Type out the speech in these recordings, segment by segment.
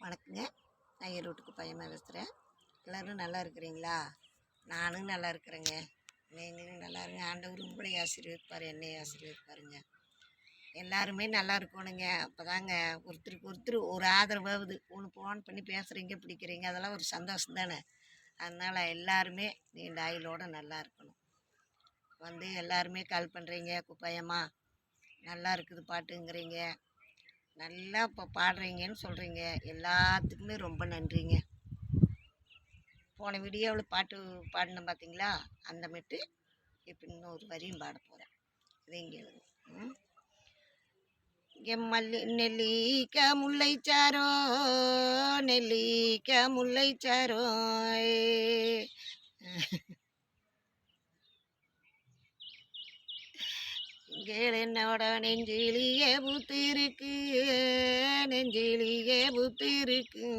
வணக்கங்க. நான் ஈரோட்டுக்கு பையமா பேசுகிறேன். எல்லோரும் நல்லா இருக்கிறீங்களா? நானும் நல்லா இருக்கிறேங்க. நீங்களும் நல்லா இருங்க. ஆண்டவர் உங்களை ஆசீர்வதிப்பார், என்னை ஆசீர்வதிப்பாருங்க. எல்லாருமே நல்லா இருக்கணுங்க. அப்போ தாங்க ஒருத்தருக்கு ஒருத்தர் ஒரு ஆதரவாகுது. ஒன்று ஃபோன் பண்ணி பேசுகிறீங்க, பிடிக்கிறீங்க, அதெல்லாம் ஒரு சந்தோஷம் தானே. அதனால் எல்லாருமே நீண்ட ஆயுளோடு நல்லா இருக்கணும். எல்லாருமே கால் பண்ணுறீங்க, குப்பையம்மா நல்லா இருக்குது பாட்டுங்கிறீங்க, நல்லா இப்போ பாடுறீங்கன்னு சொல்கிறீங்க. எல்லாத்துக்குமே ரொம்ப நன்றிங்க. போன வீடியோவில் பாட்டு பாடினேன் பார்த்தீங்களா, அந்த மட்டும் இப்போ இன்னொரு வரியும் பாட போகிறேன். இதையும் கேளுங்க. நெல்லிக்க முல்லைச்சாரோ, நெல்லிக்க முல்லைச்சாரோ, என்னோட நெஞ்சிலியே பூத்திருக்கு, நெஞ்சிலியே பூத்திருக்கு.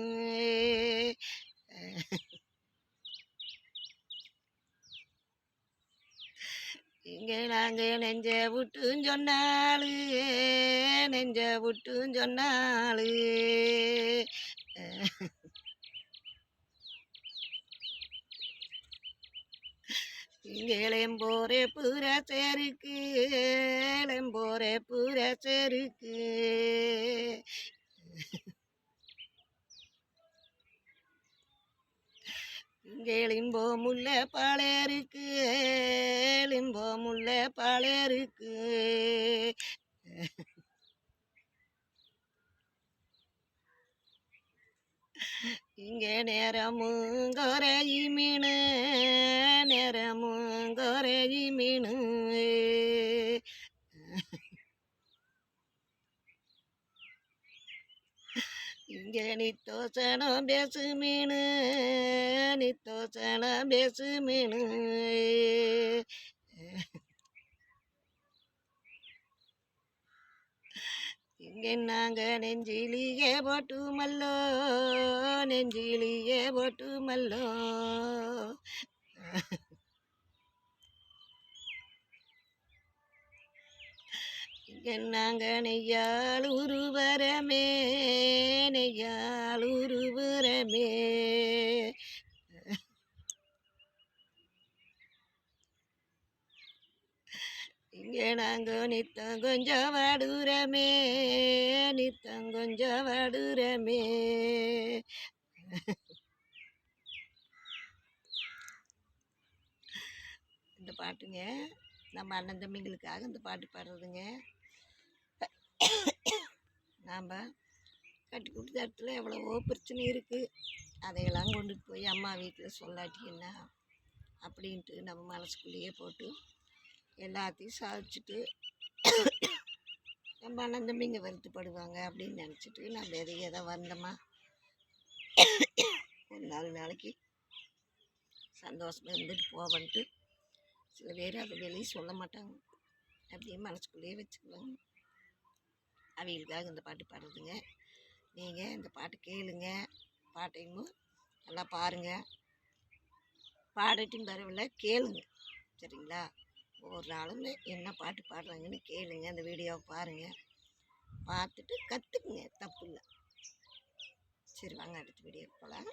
இங்கே நாங்கள் நெஞ்ச விட்டுன்னு சொன்னாலு, நெஞ்ச விட்டுன்னு சொன்னாலு, இங்கேம்போரே பூர சேருக்கு, எம்போரே பூர சேருக்கு. இங்கேலிம்போ முல்லை பாலேருக்கு, லிம்போ முல்லை பாலேருக்கு. இங்கே நேரமும் குறையி மீனு, நேரமும் குறையி மீனு. இங்கே நித்தோசனம் பேசு மீனு, நித்தோசனம் பேசு மீனு. இங்கே நாங்கள் நெஞ்சிலியே போட்டு மல்லோ, நெஞ்சிலியே போட்டு மல்லோ. இங்கே நாங்கள் நெய்யால் உருவரமே, நெய்யால் உருவரமே. இங்கே நாங்கள் நித்தம் கொஞ்சம் வாடுறமே, நித்தம் கொஞ்சம் வாடுறமே. இந்த பாட்டுங்க நம்ம அண்ணன் தம்பிங்களுக்காக இந்த பாட்டு பாடுறதுங்க. நாம் கட்டி கொடுத்த இடத்துல எவ்வளவோ பிரச்சனை இருக்குது. அதையெல்லாம் கொண்டுட்டு போய் அம்மா வீட்டில் சொல்லாட்டிங்கன்னா அப்படின்ட்டு நம்ம மனசுக்குள்ளேயே போட்டு எல்லாத்தையும் சாதிச்சுட்டு நம்ம அண்ணன் தம்பிங்க வருத்தப்படுவாங்க அப்படின்னு நினச்சிட்டு நம்ம எதை வந்தோமா ஒரு 4 நாளைக்கு சந்தோஷமாக இருந்துட்டு போவன்ட்டு சில பேர் அதை வெளியே சொல்ல மாட்டாங்க, அப்படியே மனசுக்குள்ளேயே வச்சுக்குவாங்க. அவங்களுக்காக இந்த பாட்டு பாடுறதுங்க. நீங்கள் இந்த பாட்டு கேளுங்க, பாட்டையும் நல்லா பாருங்கள். பாடட்டும் பரவாயில்ல, கேளுங்க, சரிங்களா? ஒவ்வொரு நாளும் என்ன பாட்டு பாடுறாங்கன்னு கேளுங்க, அந்த வீடியோவை பாருங்கள், பார்த்துட்டு கற்றுக்குங்க, தப்பு இல்லை. சரி வாங்க அடுத்த வீடியோக்கு போகலாம்.